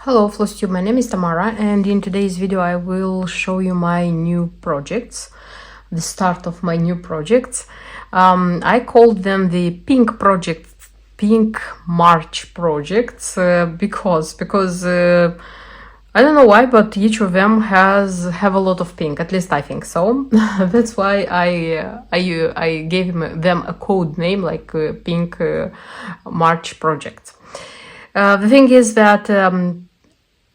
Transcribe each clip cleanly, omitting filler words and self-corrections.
Hello FlossTube, my name is Tamara, and in today's video I will show you my new projects, the start of my new projects. I called them the Pink March projects because I don't know why, but each of them have a lot of pink. At least I think so. That's why I gave them a code name like Pink March projects. The thing is that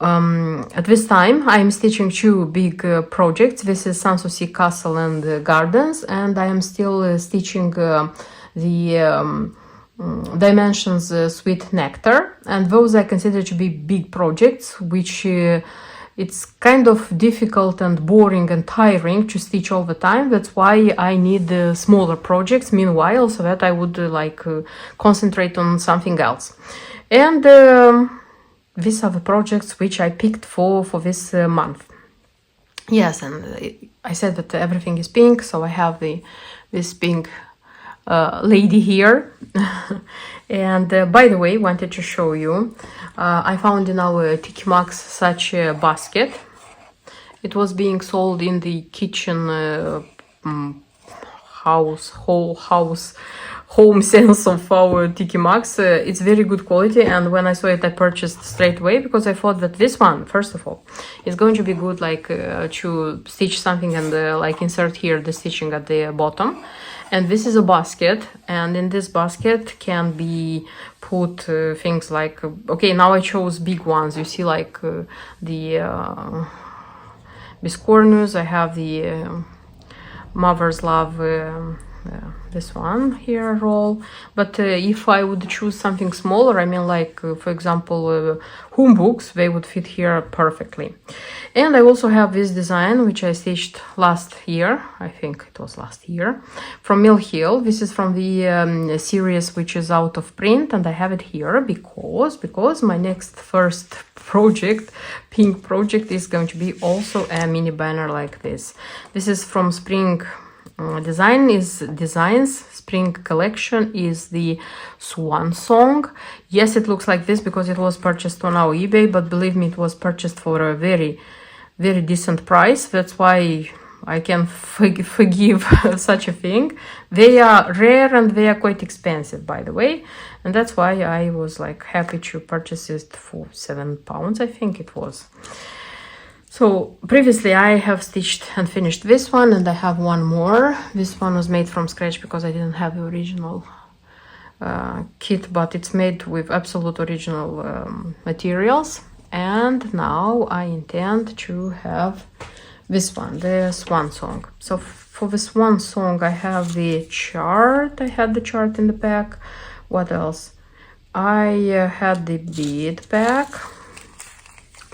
at this time I'm stitching two big projects. This is Sanssouci Castle and Gardens, and I am still stitching the Dimensions Sweet Nectar, and those I consider to be big projects, which it's kind of difficult and boring and tiring to stitch all the time. That's why I need smaller projects meanwhile, so that I would concentrate on something else. And these are the projects which I picked for this month. Yes, and I said that everything is pink, so I have this pink lady here. And by the way, wanted to show you, I found in our Tiki Maxx such a basket. It was being sold in the kitchen home sense of our Tiki Maxx. It's very good quality, and when I saw it I purchased straight away, because I thought that this one, first of all, is going to be good to stitch something and insert here the stitching at the bottom. And this is a basket, and in this basket can be put things like, okay, now I chose big ones. You see, the Biscornus, I have the Mother's Love, this one here roll. But if I would choose something smaller, I mean, for example, home books, they would fit here perfectly. And I also have this design which I stitched last year, I think it was last year, from Mill Hill. This is from the series which is out of print, and I have it here because my next first project, pink project, is going to be also a mini banner like this. This is from Spring Designs Spring Collection, is the Swan Song. Yes, it looks like this because it was purchased on our eBay, but believe me, it was purchased for a very, very decent price. That's why I can forgive such a thing. They are rare and they are quite expensive, by the way, and that's why I was happy to purchase it for £7, I think it was. So previously I have stitched and finished this one, and I have one more. This one was made from scratch because I didn't have the original kit, but it's made with absolute original materials. And now I intend to have this one, the Swan Song. So for the Swan Song I have the chart. I had the chart in the pack. What else? I had the bead pack.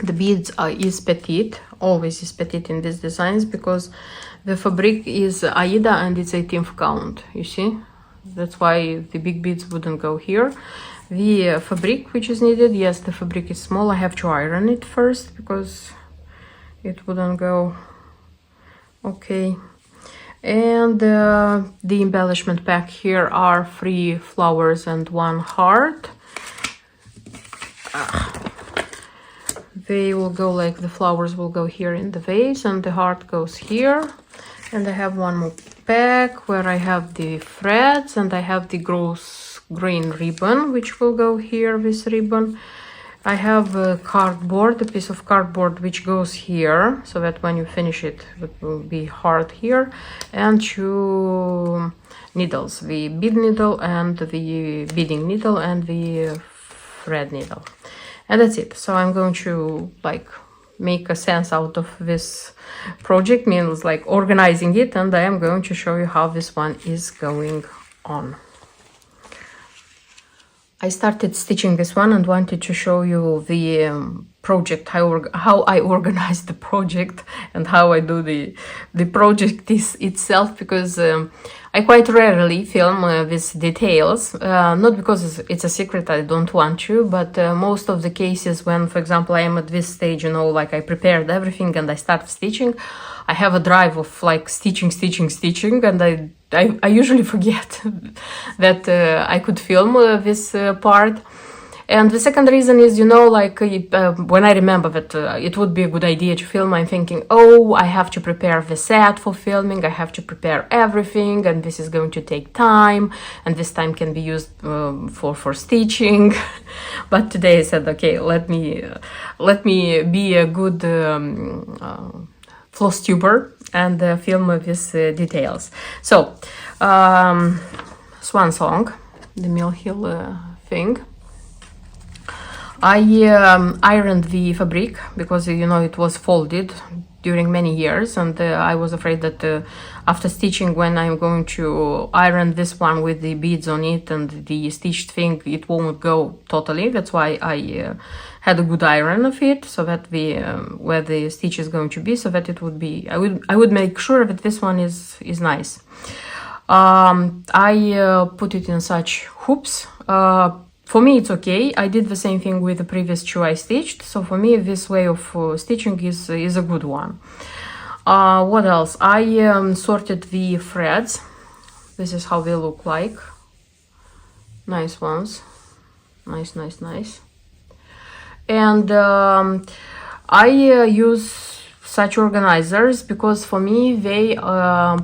The beads is petite, always is petite in these designs, because the fabric is Aida and it's 18th count, you see? That's why the big beads wouldn't go here. The fabric which is needed, yes, the fabric is small. I have to iron it first because it wouldn't go. Okay. And the embellishment pack, here are 3 flowers and 1 heart. They will go the flowers will go here in the vase, and the heart goes here. And I have one more pack where I have the threads, and I have the gross green ribbon which will go here, this ribbon. I have a cardboard, a piece of cardboard which goes here, so that when you finish it, it will be hard here. And 2 needles, the bead needle and the beading needle and the thread needle. And that's it. So I'm going to make a sense out of this project, means organizing it, and I am going to show you how this one is going on. I started stitching this one and wanted to show you the project, how I organize the project and how I do the project itself, because I quite rarely film these details, not because it's a secret, I don't want to, but most of the cases when, for example, I am at this stage, I prepared everything and I start stitching, I have a drive of stitching, and I usually forget that I could film this part. And the second reason is, you know, like when I remember that it would be a good idea to film, I'm thinking, oh, I have to prepare the set for filming, I have to prepare everything, and this is going to take time, and this time can be used for stitching. But today I said, okay, let me be a good floss tuber and film these details. So, Swan Song, the Mill Hill thing. I ironed the fabric because, you know, it was folded during many years, and I was afraid that after stitching, when I'm going to iron this one with the beads on it and the stitched thing, it won't go totally. That's why I had a good iron of it, so that the where the stitch is going to be, so that it would be, I would make sure that this one is nice. I put it in such hoops. For me, it's okay. I did the same thing with the previous shoe I stitched. So for me, this way of stitching is a good one. What else? I sorted the threads. This is how they look like. Nice ones. Nice, nice, nice. And I use such organizers because for me they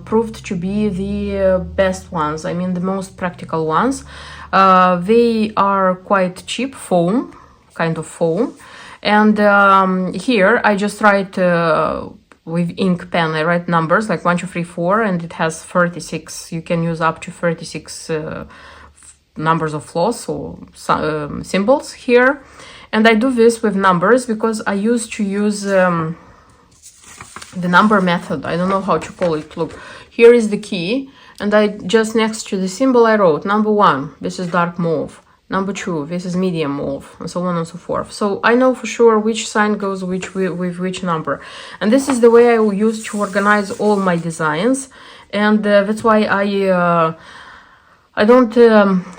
proved to be the best ones. I mean, the most practical ones. They are quite cheap, foam, kind of foam. And here I just write with ink pen, I write numbers like 1, 2, 3, 4, and it has 36. You can use up to 36 numbers of floss or symbols here. And I do this with numbers because I used to use the number method. I don't know how to call it. Look, here is the key. And I just next to the symbol I wrote number 1, this is dark mauve, number 2, this is medium mauve, and so on and so forth. So I know for sure which sign goes with which number. And this is the way I use to organize all my designs. And that's why I don't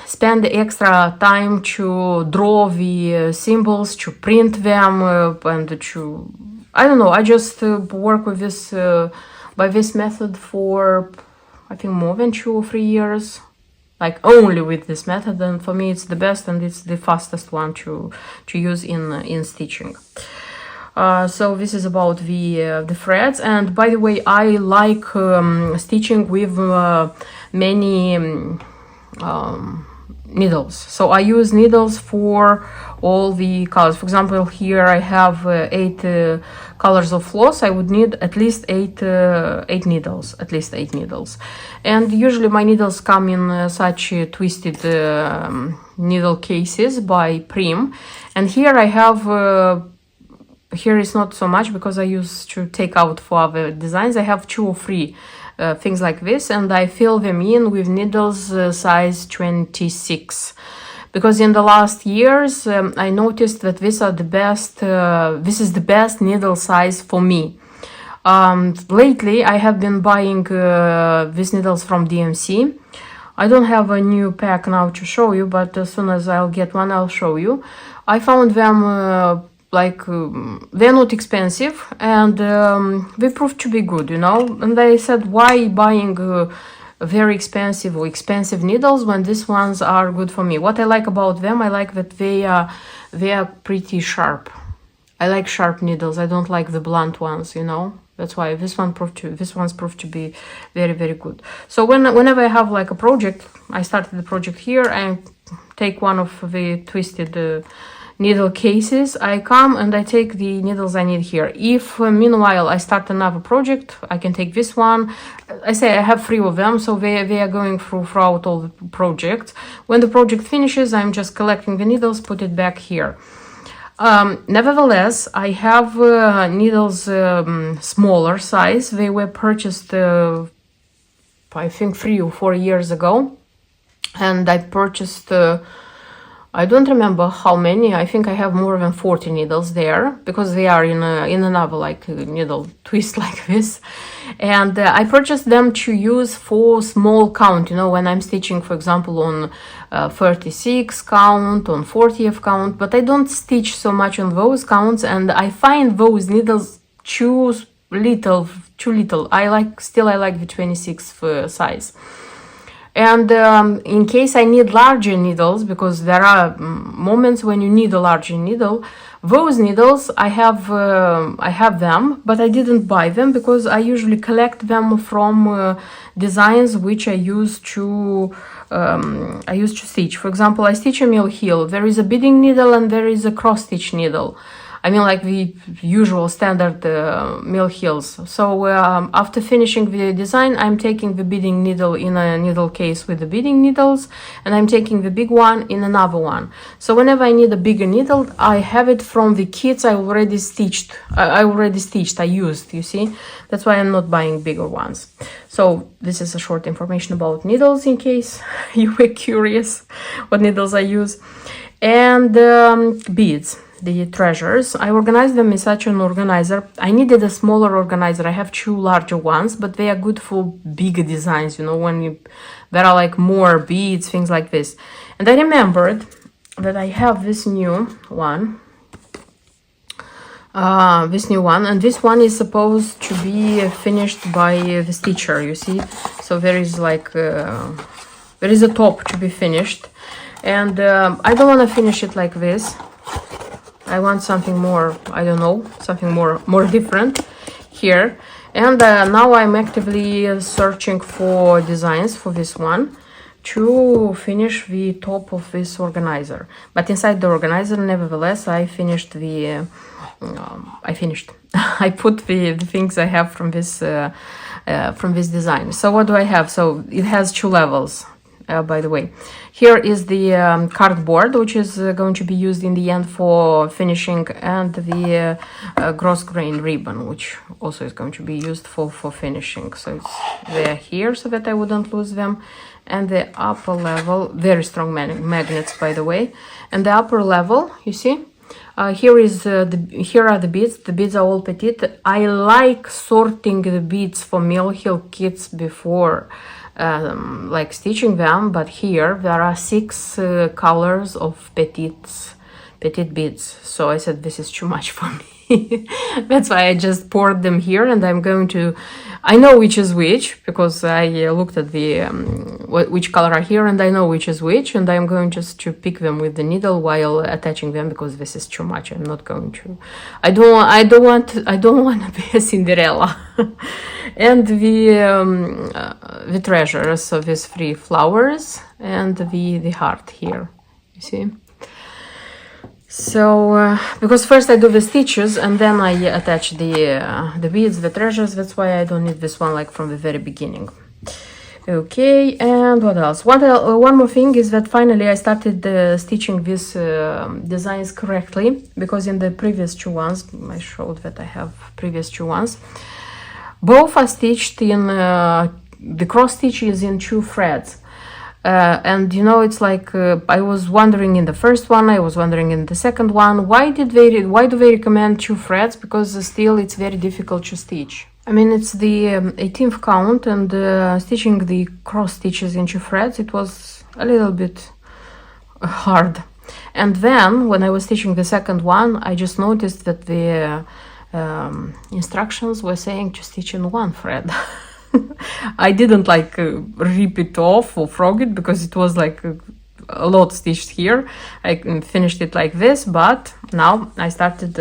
spend extra time to draw the symbols, to print them, and to, I don't know, I just work with this, by this method for, I think, more than 2 or 3 years, like only with this method, and for me it's the best and it's the fastest one to use in stitching. So this is about the threads. And by the way, I like stitching with many needles. So I use needles for all the colors. For example, here I have 8 colors of floss. I would need at least 8 needles, at least 8 needles. And usually my needles come in such twisted needle cases by Prim. And here I have here is not so much because I used to take out for other designs. I have 2 or 3 things like this, and I fill them in with needles size 26. Because in the last years, I noticed that these are the best. This is the best needle size for me. Lately, I have been buying these needles from DMC. I don't have a new pack now to show you, but as soon as I'll get one, I'll show you. I found them they're not expensive, and they proved to be good, you know. And I said, why buying very expensive or expensive needles when these ones are good for me? What I like about them, I like that they are pretty sharp. I like sharp needles. I don't like the blunt ones, you know. That's why this one's proved to be very, very good. So whenever I have like a project, I started the project here, I take one of the twisted needle cases, I come and I take the needles I need here. If meanwhile I start another project, I can take this one. I say I have 3 of them, so they are going throughout all the projects. When the project finishes, I'm just collecting the needles, put it back here. Nevertheless, I have needles smaller size. They were purchased I think 3 or 4 years ago, and I purchased I don't remember how many. I think I have more than 40 needles there, because they are in another like needle twist like this. And I purchased them to use for small count, you know, when I'm stitching, for example, on 36 count, on 40th count, but I don't stitch so much on those counts, and I find those needles too little. I like the 26th size. And in case I need larger needles, because there are moments when you need a larger needle, those needles I have them, but I didn't buy them because I usually collect them from designs which I use to stitch. For example, I stitch a mill heel. There is a beading needle and there is a cross stitch needle. I mean, like the usual standard mill heels. So after finishing the design, I'm taking the beading needle in a needle case with the beading needles, and I'm taking the big one in another one. So whenever I need a bigger needle, I have it from the kits I already stitched. I used, you see. That's why I'm not buying bigger ones. So this is a short information about needles in case you were curious what needles I use. And beads. The treasures, I organized them in such an organizer. I needed a smaller organizer. I have two larger ones, but they are good for bigger designs, you know, when there are like more beads, things like this. And I remembered that I have this new one, and this one is supposed to be finished by the stitcher, you see. So there is like there is a top to be finished, and I don't want to finish it like this. I want something more, I don't know, something more different here. And now I'm actively searching for designs for this one to finish the top of this organizer. But inside the organizer, nevertheless, I finished the I put the things I have from this design. So what do I have? So it has two levels. By the way, here is the cardboard, which is going to be used in the end for finishing, and the gross grain ribbon, which also is going to be used for finishing. So they're here so that I wouldn't lose them. And the upper level, very strong magnets, by the way. And the upper level, you see, here are the beads. The beads are all petite. I like sorting the beads for mill heel kits before like stitching them, but here there are 6 colors of petite beads. So I said this is too much for me. That's why I just poured them here, and I know which is which because I looked at the which color are here, and I know which is which, and I'm going just to pick them with the needle while attaching them because this is too much. I'm not going to. I don't want to be a Cinderella. And the treasures of these 3 flowers and the heart here, you see. So because first I do the stitches and then I attach the beads, the treasures. That's why I don't need this one like from the very beginning. Okay, and what else? One more thing is that finally I started stitching these designs correctly, because in the previous 2 ones, I showed that I have previous 2 ones. Both are stitched in, the cross stitch is in 2 threads. And you know, it's like, I was wondering in the first one, I was wondering in the second one, why do they recommend 2 threads? Because still it's very difficult to stitch. I mean, it's the 18th count, and stitching the cross stitches in 2 threads, it was a little bit hard. And then when I was stitching the second one, I just noticed that the instructions were saying to stitch in 1 thread. I didn't like rip it off or frog it because it was like a lot stitched here. I finished it like this, but now I started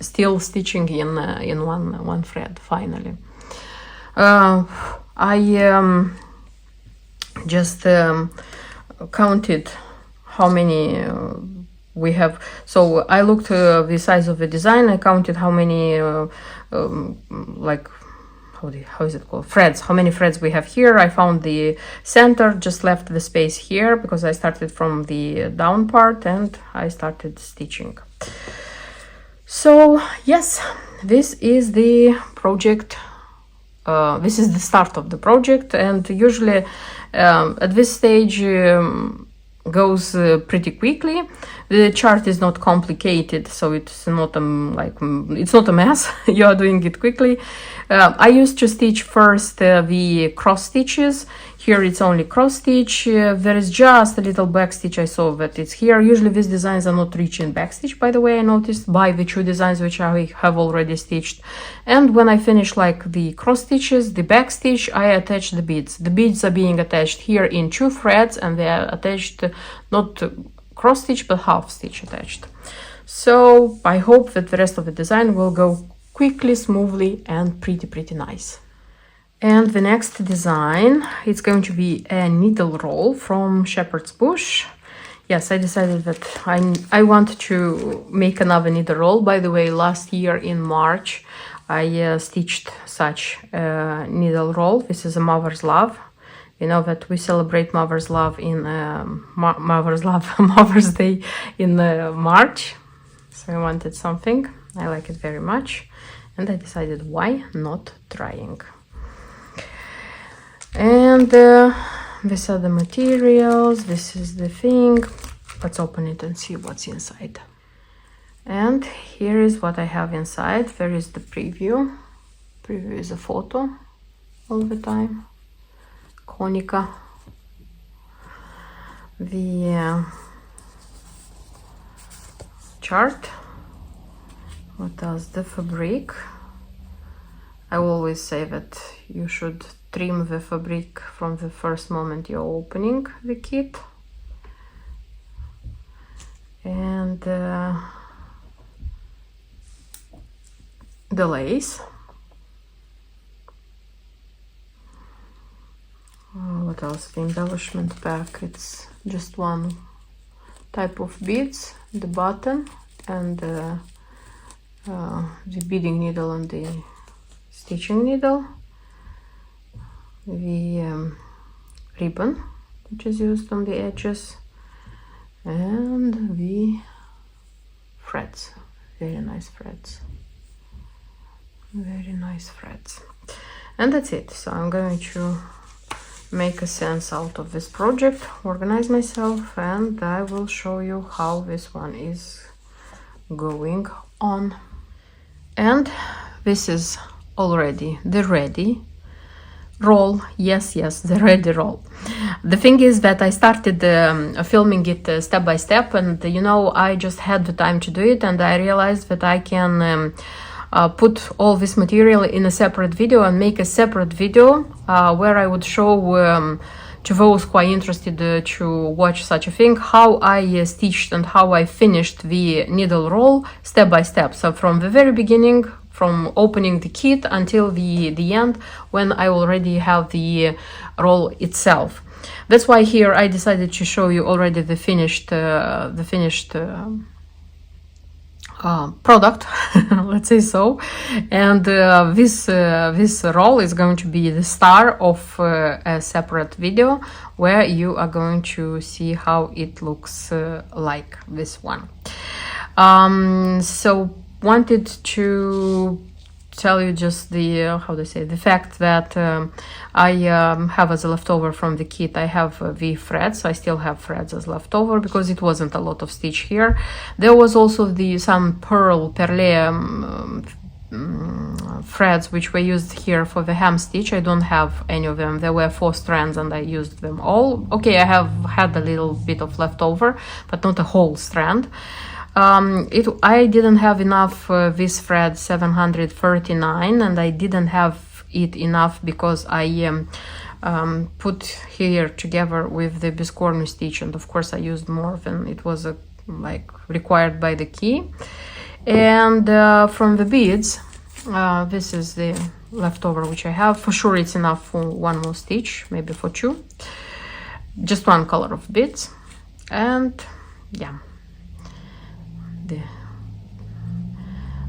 still stitching in one thread finally. I just counted how many we have. So I looked the size of the design. I counted how many like how is it called, threads, how many threads we have here. I found the center, just left the space here because I started from the down part and I started stitching. So yes, this is the project, this is the start of the project. And usually at this stage goes pretty quickly. The chart is not complicated, so it's not it's not a mess. You are doing it quickly. I used to stitch first the cross stitches. Here it's only cross stitch. There is just a little back stitch. I saw that it's here. Usually these designs are not rich in back stitch, by the way, I noticed by the two designs which I have already stitched. And when I finish like the cross stitches, the back stitch, I attach the beads. The beads are being attached here in 2 threads, and they are attached not cross stitch but half stitch attached. So I hope that the rest of the design will go quickly, smoothly, and pretty nice. And the next design, it's going to be a needle roll from Shepherd's Bush. Yes, I decided that I want to make another needle roll. By the way, last year in March, I stitched such a needle roll. This is a Mother's Love. You know that we celebrate Mother's Love in Mother's Day in March. So I wanted something. I like it very much. And I decided, why not trying? And these are the materials. This is the thing. Let's open it and see what's inside. And here is what I have inside. There is the preview. Preview is a photo all the time. Konica. The chart. What else? The fabric. I always say that you should trim the fabric from the first moment you're opening the kit. And the lace. What else? The embellishment pack. It's just one type of beads, the button, and the beading needle and the stitching needle, the ribbon which is used on the edges, and the threads. Very nice threads. Very nice threads. And that's it. So I'm going to make a sense out of this project, organize myself, and I will show you how this one is going on. And this is already the ready roll. Yes, the ready roll. The thing is that I started filming it step by step, and you know, I just had the time to do it, and I realized that I can put all this material in a separate video and make a separate video where I would show to those who are interested to watch such a thing, how I stitched and how I finished the needle roll step by step. So from the very beginning, from opening the kit until the end, when I already have the roll itself. That's why here I decided to show you already the finished product, let's say so. And this roll is going to be the star of a separate video where you are going to see how it looks like this one. So wanted to tell you just the how to say, the fact that I have as a leftover from the kit, I have the threads. I still have threads as leftover because it wasn't a lot of stitch here. There was also some perle threads which were used here for the hem stitch. I don't have any of them. There were 4 strands and I used them all. Okay, I have had a little bit of leftover, but not a whole strand. I didn't have enough this thread 739, and I didn't have it enough because I put here together with the biscornu stitch, and of course I used more than it was like required by the key. And from the beads, this is the leftover which I have. For sure it's enough for 1 more stitch, maybe for 2. Just 1 color of beads. And yeah,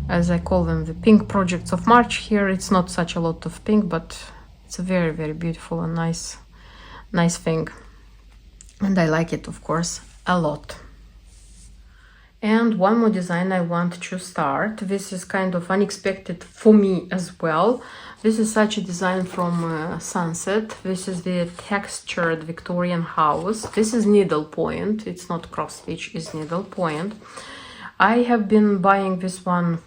as I call them, the pink projects of March. Here it's not such a lot of pink, but it's a very, very beautiful and nice thing, and I like it, of course, a lot. And one more design I want to start. This is kind of unexpected for me as well. This is such a design from Sunset. This is the textured Victorian House. This is needlepoint. It's not cross stitch, it's needlepoint. I have been buying this one,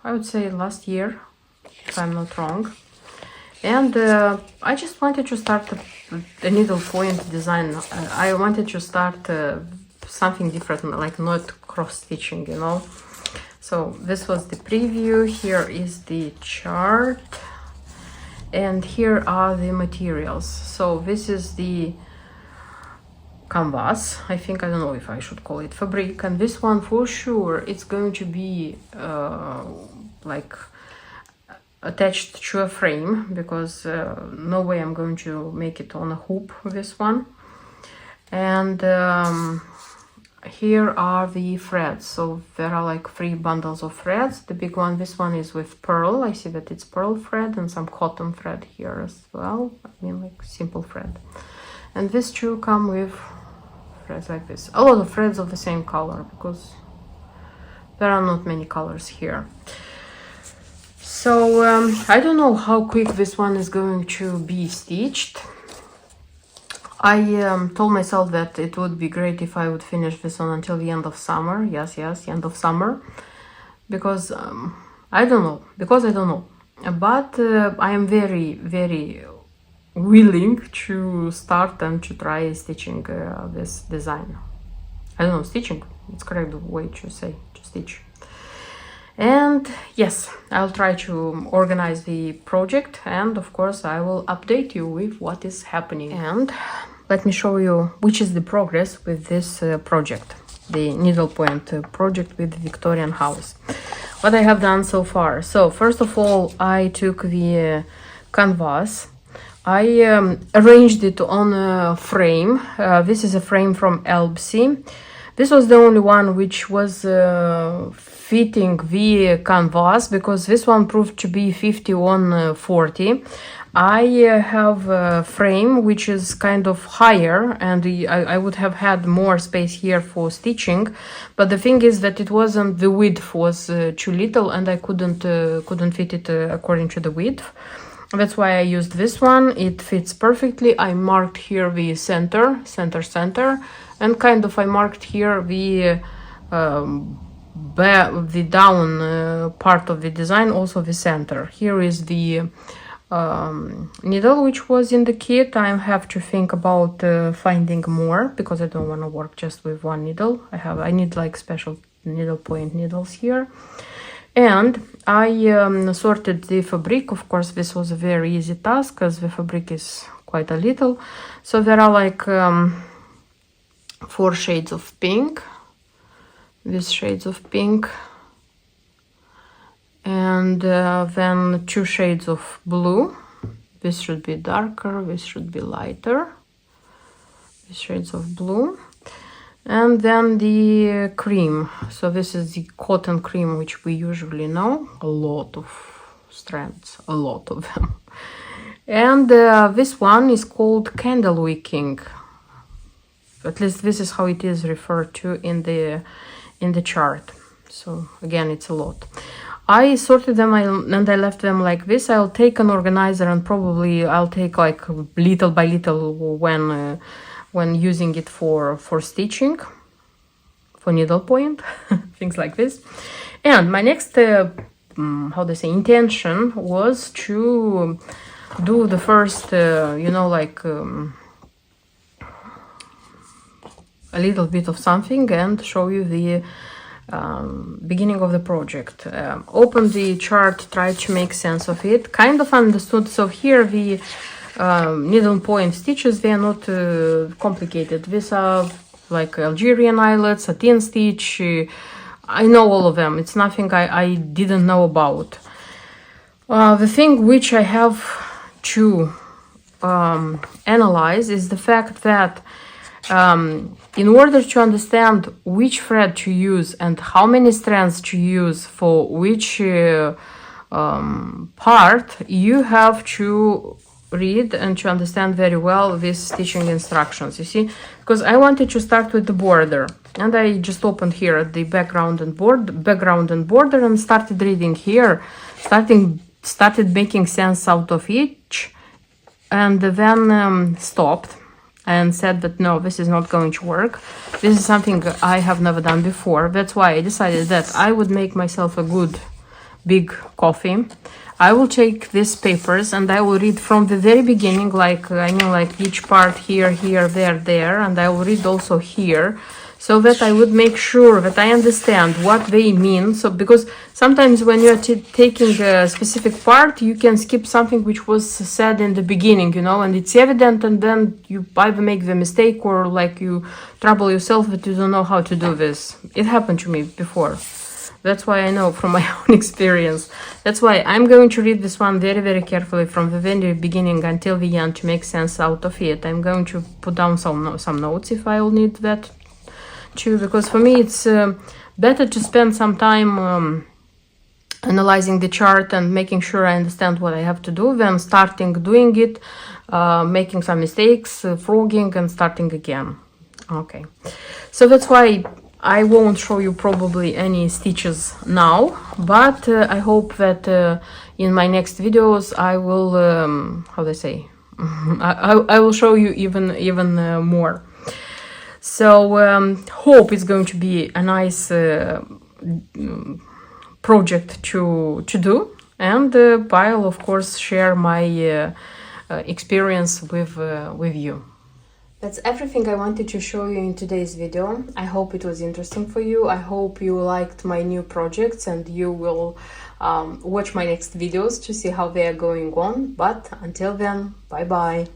I would say last year, if I'm not wrong. And I just wanted to start a needlepoint design. I wanted to start something different, like not cross stitching, you know. So this was the preview. Here is the chart, and here are the materials. So this is the canvas. I think, I don't know if I should call it fabric, and this one for sure it's going to be like attached to a frame, because no way I'm going to make it on a hoop, this one. And here are the threads. So there are like 3 bundles of threads. The big one, this one is with pearl. I see that it's pearl thread and some cotton thread here as well. I mean, like simple thread. And these 2 come with threads like this. A lot of threads of the same color, because there are not many colors here. So I don't know how quick this one is going to be stitched. I told myself that it would be great if I would finish this one until the end of summer. Yes, end of summer. Because I don't know. But I am very, very willing to start and to try stitching this design. I don't know, stitching. It's correct way to say, to stitch. And yes, I'll try to organize the project, and of course I will update you with what is happening. And let me show you which is the progress with this project, the needlepoint project with the Victorian House. What I have done so far. So first of all, I took the canvas. I arranged it on a frame. This is a frame from Elbsy. This was the only one which was fitting the canvas, because this one proved to be 50-on-40. I have a frame which is kind of higher, and I would have had more space here for stitching, but the thing is that it wasn't, the width was too little, and I couldn't fit it according to the width. That's why I used this one. It fits perfectly. I marked here the center, and kind of I marked here the down part of the design, also the center. Here is the needle which was in the kit. I have to think about finding more, because I don't want to work just with one needle. I need like special needlepoint needles here. And I sorted the fabric. Of course, this was a very easy task, as the fabric is quite a little. So there are like 4 shades of pink. These shades of pink. And then 2 shades of blue. This should be darker, this should be lighter. These shades of blue. And then the cream. So this is the cotton cream, which we usually know. A lot of strands, a lot of them. And this one is called candle wicking. At least this is how it is referred to in the chart. So again, it's a lot. I sorted them and I left them like this. I'll take an organizer, and probably I'll take like little by little when using it for stitching, for needlepoint, things like this. And my next intention was to do the first a little bit of something and show you the beginning of the project. Open the chart, try to make sense of it, kind of understood. So here the needlepoint stitches, they are not complicated. These are like Algerian eyelets, satin stitch. I know all of them. It's nothing I didn't know about. The thing which I have to analyze is the fact that in order to understand which thread to use and how many strands to use for which part, you have to read and to understand very well these stitching instructions, you see, because I wanted to start with the border, and I just opened here at the background and border and started reading here, started making sense out of each, and then stopped and said that no, this is not going to work. This is something I have never done before. That's why I decided that I would make myself a good big coffee. I will take these papers and I will read from the very beginning, like like each part here, there, and I will read also here, so that I would make sure that I understand what they mean. So because sometimes when you're taking a specific part, you can skip something which was said in the beginning, and it's evident, and then you either make the mistake or like you trouble yourself that you don't know how to do this. It happened to me before. That's why I know from my own experience. That's why I'm going to read this one very, very carefully from the very beginning until the end to make sense out of it. I'm going to put down some notes if I will need that too, because for me it's better to spend some time analyzing the chart and making sure I understand what I have to do than starting doing it, making some mistakes, frogging and starting again. Okay, so that's why I won't show you probably any stitches now, but I hope that in my next videos I will, how do I say, I will show you even more. So hope it's going to be a nice project to do, and I'll of course share my experience with you. That's everything I wanted to show you in today's video. I hope it was interesting for you. I hope you liked my new projects and you will watch my next videos to see how they are going on. But until then, bye bye.